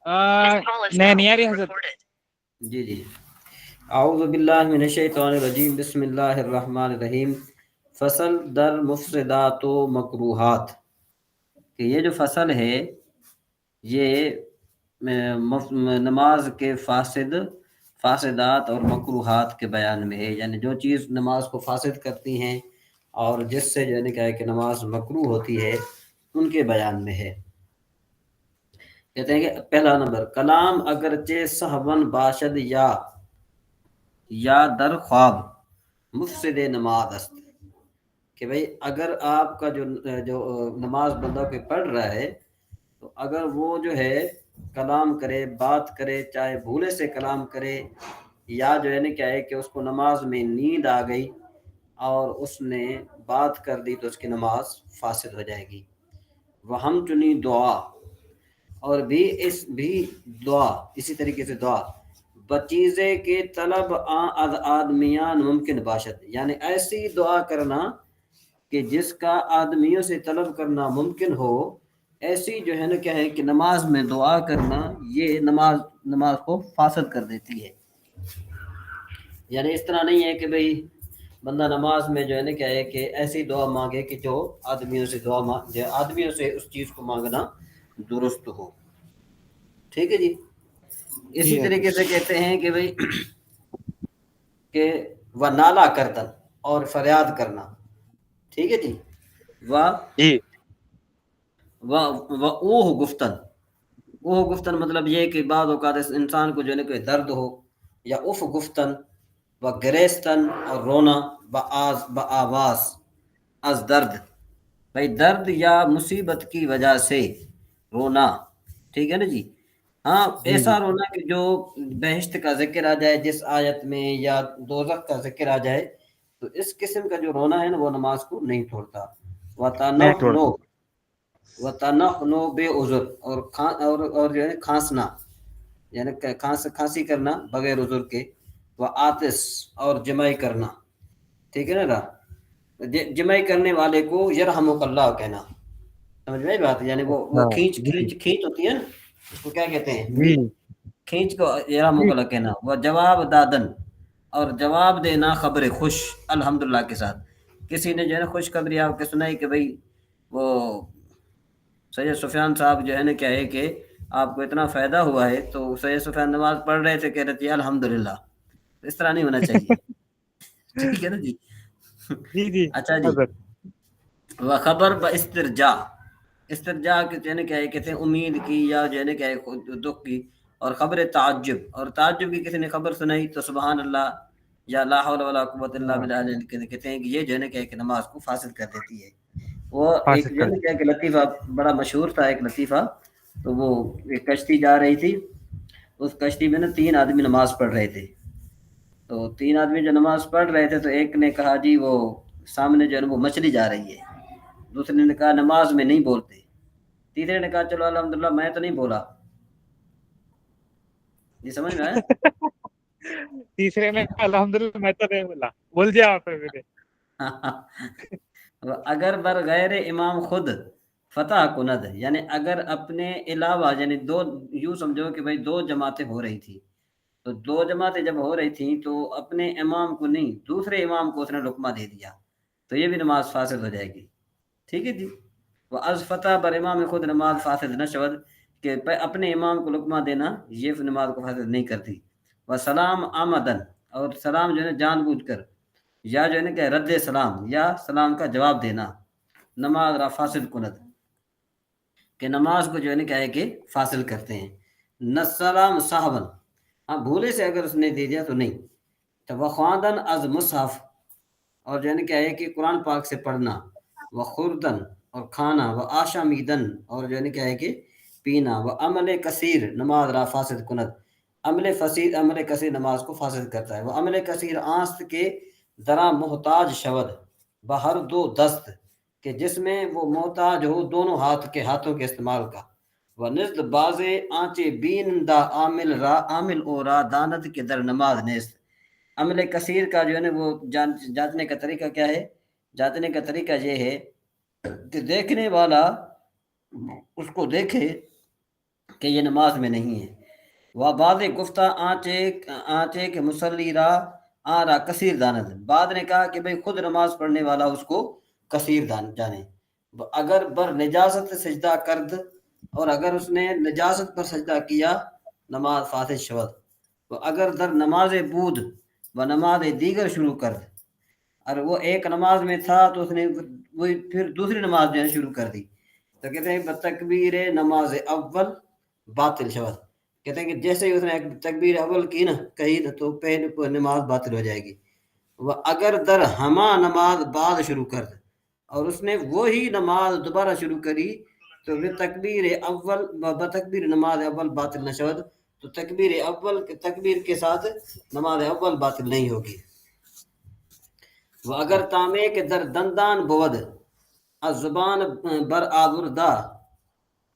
نہیں آ رہی حضرت. جی جی. اعوذ باللہ من الشیطان الرجیم بسم اللہ الرحمن الرحیم. فصل در مفسدات و مکروہات، کہ یہ جو فصل ہے یہ نماز کے فاسدات اور مکروہات کے بیان میں ہے، یعنی جو چیز نماز کو فاسد کرتی ہیں اور جس سے جو ہے کیا ہے کہ نماز مکروہ ہوتی ہے ان کے بیان میں ہے. کہتے ہیں کہ پہلا نمبر، کلام اگرچہ صحبن باشد یا در خواب مفسد نماز است، کہ بھئی اگر آپ کا جو نماز بندہ کے پڑھ رہا ہے تو اگر وہ جو ہے کلام کرے، بات کرے، چاہے بھولے سے کلام کرے یا جو ہے نا کیا ہے کہ اس کو نماز میں نیند آ گئی اور اس نے بات کر دی تو اس کی نماز فاسد ہو جائے گی. وہ ہم چنی دعا، اور بھی دعا اسی طریقے سے دعا بچیزے کے طلب از آدمیان ممکن باشد، یعنی ایسی دعا کرنا کہ جس کا آدمیوں سے طلب کرنا ممکن ہو، ایسی جو ہے نا کیا ہے کہ نماز میں دعا کرنا یہ نماز کو فاسد کر دیتی ہے. یعنی اس طرح نہیں ہے کہ بھئی بندہ نماز میں جو ہے نا کیا ہے کہ ایسی دعا مانگے کہ جو آدمیوں سے اس چیز کو مانگنا درست ہو. ٹھیک ہے جی. اسی جی حضرت. طریقے سے کہتے ہیں کہ بھئی کہ وہ نالا کردن اور فریاد کرنا. ٹھیک ہے جی. جی و اوہ گفتن مطلب یہ کہ بعض اوقات انسان کو جو ہے کوئی درد ہو، یا اف گفتن و گریستن اور رونا بآواز از درد، بھائی درد یا مصیبت کی وجہ سے رونا. ٹھیک ہے نا جی. ہاں جی ایسا جی رونا کہ جو بہشت کا ذکر آ جائے جس آیت میں، یا دوزخ کا ذکر آ جائے، تو اس قسم کا جو رونا ہے نا وہ نماز کو نہیں توڑتا. نہیں توڑتا. وَتَنَحْنُ بے عذر، اور جو ہے کھانسنا، یعنی کھانسی کرنا بغیر عذر کے. وہ آتش، اور جمائی کرنا. ٹھیک ہے نا. جمائی کرنے والے کو یرحمک اللہ کہنا. سمجھ میں بات؟ یعنی وہ اچھا. کھینچ ہوتی ہے نا، اس کو کیا کہتے ہیں؟ جی کھینچ کو یرحمک اللہ کہنا. وہ جواب دادن، اور جواب دینا خبر خوش الحمدللہ کے ساتھ. کسی نے جو ہے نا خوشخبری آپ کے سنائی کہ بھئی وہ سید سفیان صاحب جو ہے نا کیا ہے کہ آپ کو اتنا فائدہ ہوا ہے، تو سید سفیان نماز پڑھ رہے تھے، کہہ رہے تھے الحمدللہ. اس طرح نہیں ہونا چاہیے. ٹھیک ہے نا جی. جی جی اچھا جی. حضرت. وہ خبر استرجا کے جو ہے نا کیا ہے کہتے ہیں امید کی، یا جو ہے نا کیا ہے دکھ کی. اور خبر تعجب، اور تعجب کی کسی نے خبر سنائی تو سبحان اللہ یا لا حول ولا قوت الا باللہ کہتے ہیں کہ یہ جو ہے نا کیا ہے کہ نماز کو فاسد کر دیتی ہے. وہ ایک فاسد جو ہے کر نا دی. کیا کہ لطیفہ بڑا مشہور تھا، ایک لطیفہ. تو وہ ایک کشتی جا رہی تھی، اس کشتی میں نا 3 آدمی نماز پڑھ رہے تھے. تو 3 آدمی جو نماز پڑھ رہے تھے تو ایک نے کہا جی وہ سامنے جو ہے وہ مچھلی جا رہی ہے. دوسرے نے کہا نماز میں نہیں بولتے. تیسرے نے کہا چلو الحمدللہ میں تو نہیں بولا. جی سمجھ میں آیا؟ تیسرے میں الحمدللہ میں تو نہیں بولا، بول دیا آپ نے. اگر بر غیر امام خود فتح کند، یعنی اگر اپنے علاوہ، یعنی یوں سمجھو کہ بھائی 2 جماعتیں ہو رہی تھی، تو 2 جماعتیں جب ہو رہی تھیں تو اپنے امام کو نہیں، دوسرے امام کو اس نے لقمہ دے دیا، تو یہ بھی نماز فاسد ہو جائے گی. ٹھیک ہے جی. وہ از فتح بر امام خود نماز فاسد نہ شود، کہ اپنے امام کو لقمہ دینا یہ نماز کو فاسد نہیں کرتی. وہ سلام آمدن، اور سلام جو ہے نا جان بوجھ کر، یا جو ہے نا کہ رد سلام یا سلام کا جواب دینا نماز را فاسد کند، کہ نماز کو جو ہے نا کیا ہے کہ فاصل کرتے ہیں. نہ سلام صاحبن، ہاں بھولے سے اگر اس نے دے دیا تو نہیں. تو وہ خواندن از مصحف، اور جو ہے نا کیا ہے کہ قرآن پاک سے پڑھنا. وہ خوردن، اور کھانا. وہ آشامیدن، اور جو ہے نا کیا ہے کہ پینا. وہ عمل کثیر نماز را فاسد کند، عمل کثیر نماز کو فاسد کرتا ہے. وہ عمل کثیر آست کے درا محتاج شود بہر 2 دست، کہ جس میں وہ محتاج ہو دونوں ہاتھوں کے استعمال کا. وہ نزد باز آنچے بین دا عامل او را دانت کے در نماز نیست. عمل کثیر کا جو ہے نا وہ جاننے کا طریقہ کیا ہے؟ جاننے کا طریقہ یہ ہے کہ دیکھنے والا اس کو دیکھے کہ یہ نماز میں نہیں ہے۔ وہ بعد گفتہ آنچے کہ مسلی را آ رہا کثیر داند، بعد نے کہا کہ بھئی خود نماز پڑھنے والا اس کو کثیر جانے۔ اگر بر نجاست سجدہ کرد، اور اگر اس نے نجاست پر سجدہ کیا نماز فاسد شود۔ وہ اگر در نماز بود و نماز دیگر شروع کرد، اور وہ ایک نماز میں تھا تو اس نے وہ پھر دوسری نماز جو ہے شروع کر دی، تو کہتے ہیں بتکبیر نماز اول باطل شود، کہتے ہیں کہ جیسے ہی اس نے تکبیر اول کی نا کہی تو پہلے نماز باطل ہو جائے گی۔ وہ اگر در ہما نماز بعد شروع کر، اور اس نے وہی نماز دوبارہ شروع کری تو تکبیر اول بتکبیر نماز اول باطل نہ شود، تو تکبیر کے ساتھ نماز اول باطل نہیں ہوگی۔ وہ اگر تامے کے در دندان بود زبان بر آوردہ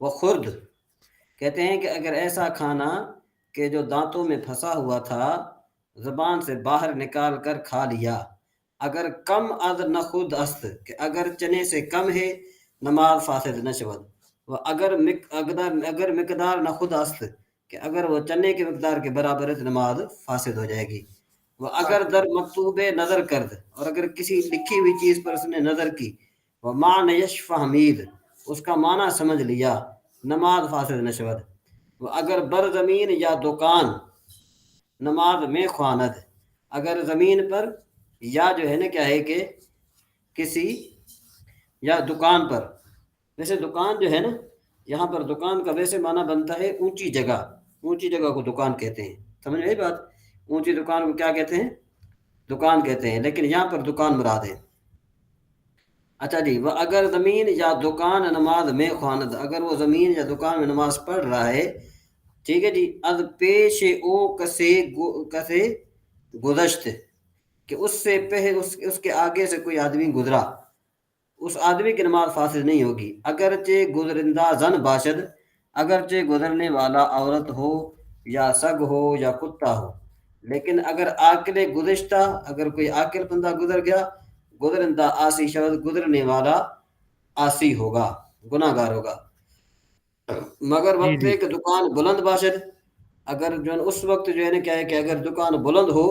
و خرد، کہتے ہیں کہ اگر ایسا کھانا کہ جو دانتوں میں پھنسا ہوا تھا زبان سے باہر نکال کر کھا لیا، اگر کم از نہ خود است، کہ اگر چنے سے کم ہے نماز فاسد نہ شود۔ وہ اگر مقدار نہ خود است، کہ اگر وہ چنے کی مقدار کے برابر ہے تو نماز فاسد ہو جائے گی۔ وہ اگر در مکتوب نظر کرد، اور اگر کسی لکھی ہوئی چیز پر اس نے نظر کی، وہ معنی یش فہمید، اس کا معنی سمجھ لیا، نماز فاسد نہ شود۔ وہ اگر بر زمین یا دکان نماز میں خواند، اگر زمین پر یا جو ہے نا کیا ہے کہ کسی یا دکان پر، ویسے دکان جو ہے نا یہاں پر دکان کا ویسے معنی بنتا ہے اونچی جگہ کو دکان کہتے ہیں، سمجھ میں بات؟ اونچی دکان کو کیا کہتے ہیں؟ دکان کہتے ہیں، لیکن یہاں پر دکان مراد ہے۔ اچھا جی، وہ اگر زمین یا دکان نماز میں خواند، اگر وہ زمین یا دکان میں نماز پڑھ رہا ہے، ٹھیک ہے جی، از پیش او کسے گزشت، کہ اس سے پہلے اس کے آگے سے کوئی آدمی گزرا، اس آدمی کی نماز فاسد نہیں ہوگی، اگرچہ گزرندہ زن باشد، اگرچہ گزرنے والا عورت ہو یا سگ ہو یا کتا ہو، لیکن اگر عاقل گزشتہ، اگر کوئی عاقل بندہ گزر گیا، گزرندہ آسی شود، گزرنے والا آسی ہوگا، گناہ گار ہوگا۔ مگر جی وقت جی کہ دکان بلند باشد، اگر جو ہے اس وقت جو ہے نا کیا ہے کہ اگر دکان بلند ہو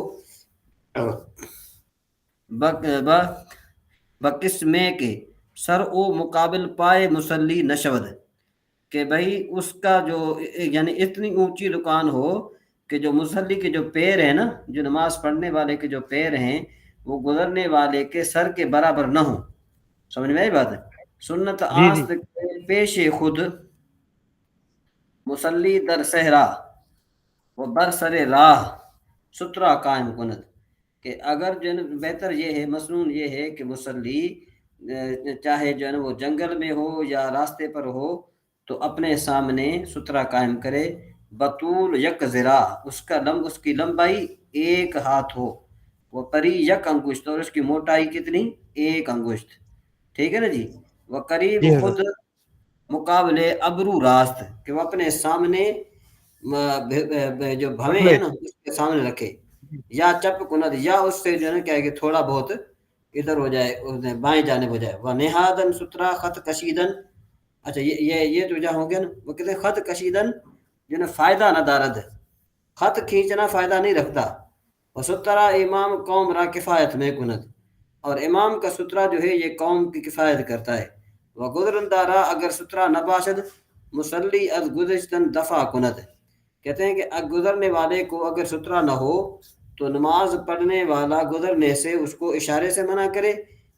بقس میں کے سر او مقابل پائے مسلی نشود، کہ بھائی اس کا جو یعنی اتنی اونچی دکان ہو کہ جو مسلی کے جو پیر ہیں نا، جو نماز پڑھنے والے کے جو پیر ہیں وہ گزرنے والے کے سر کے برابر نہ ہوں، سمجھ میں آئی بات ہے؟ سنت جی جی آست کے پیش خود مسلی در صحرا وہ برسر راہ سترا قائم کند، کہ اگر جو ہے بہتر یہ ہے، مسنون یہ ہے کہ مسلی چاہے جو ہے نا وہ جنگل میں ہو یا راستے پر ہو تو اپنے سامنے سترا قائم کرے، بطول یک ذرا، اس کی لمبائی ایک ہاتھ ہو، وہ پری یک انگشت، اور اس کی موٹائی کتنی؟ ایک انگشت، ٹھیک ہے نا جی۔ وہ قریب جی خود حضرت مقابلے ابرو راست، کہ وہ اپنے سامنے جو بھویں پتلے ہیں نا اس کے سامنے رکھے، یا چپ کند، یا اس سے جو ہے نا کیا ہے کہ تھوڑا بہت ادھر ہو جائے، بائیں جانب ہو جائے۔ وہ نہادن سترا خط کشیدن، اچھا یہ تو جہاں ہو گیا نا، وہ کہتے ہیں خط کشیدن جو نا فائدہ نہ دارد، خط کھینچنا فائدہ نہیں رکھتا۔ وہ سترا امام قوم را کفایت میں کند، اور امام کا سترا جو ہے یہ قوم کی کفایت کرتا ہے۔ وہ گزرندارا اگر سترا نہ باشد مسلی از گزشتن دفع کند، کہتے ہیں کہ گزرنے والے کو اگر سترا نہ ہو تو نماز پڑھنے والا گزرنے سے اس کو اشارے سے منع کرے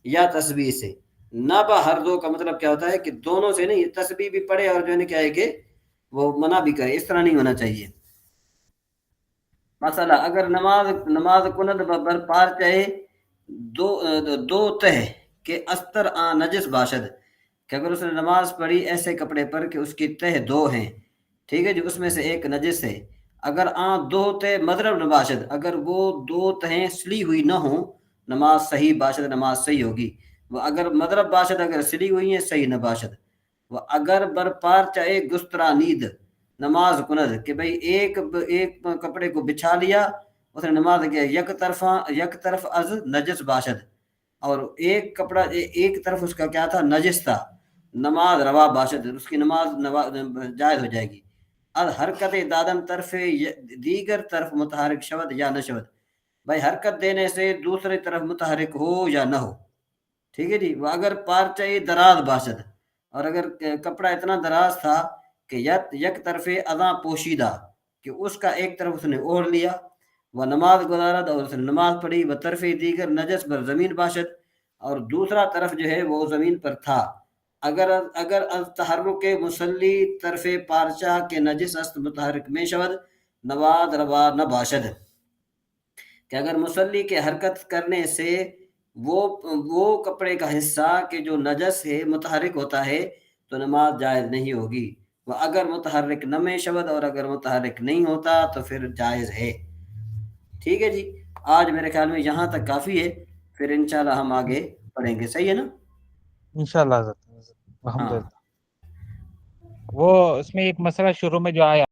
یا تسبیح سے۔ نہ ہر دو کا مطلب کیا ہوتا ہے کہ دونوں سے نہیں، تسبیح بھی پڑھے اور جو ہے کیا ہے کہ وہ منع بھی کرے، اس طرح نہیں ہونا چاہیے۔ مسئلہ اگر نماز کند بر پار چاہے دو تہ کہ استر آن نجس باشد، کہ اگر اس نے نماز پڑھی ایسے کپڑے پر کہ اس کی تہ دو ہیں، ٹھیک ہے جو اس میں سے ایک نجس ہے، اگر آن دو تہ مضرب نہ باشد، اگر وہ دو تہیں سلی ہوئی نہ ہوں نماز صحیح باشد، نماز صحیح ہوگی۔ وہ اگر مضرب باشد، اگر سلی ہوئی ہیں صحیح نہ باشد۔ وہ اگر بر پار چاہے گسترا نید نماز کند، کہ بھئی ایک کپڑے کو بچھا لیا اس نے نماز کیا، یک طرف از نجس باشد، اور ایک کپڑا ایک طرف اس کا کیا تھا، نجس تھا، نماز روا باشد، اس کی نماز جائز ہو جائے گی۔ الحرکت دادم طرف دیگر طرف متحرک شود یا نہ شود، بھائی حرکت دینے سے دوسری طرف متحرک ہو یا نہ ہو، ٹھیک ہے جی. وہ اگر پارچہ دراز باشد، اور اگر کپڑا اتنا دراز تھا کہ یک طرف اذاں پوشیدہ، کہ اس کا ایک طرف اس نے اوڑھ لیا، وہ نماز گزارد، اور اس نے نماز پڑھی، وہ طرف دیگر نجس بر زمین باشد، اور دوسرا طرف جو ہے وہ زمین پر تھا، اگر از تحرک مسلی طرف پارچہ کے نجس است متحرک میں شود نواز روا نہ باشد، کہ اگر مسلی کے حرکت کرنے سے وہ کپڑے کا حصہ کہ جو نجس ہے متحرک ہوتا ہے تو نماز جائز نہیں ہوگی. وہ اگر متحرک نہ میں شود، اور اگر متحرک نہیں ہوتا تو پھر جائز ہے. ٹھیک ہے جی، آج میرے خیال میں یہاں تک کافی ہے، پھر انشاءاللہ ہم آگے پڑھیں گے. صحیح ہے نا؟ انشاءاللہ حضرت، الحمد ہاں للہ. وہ اس میں ایک مسئلہ شروع میں جو آیا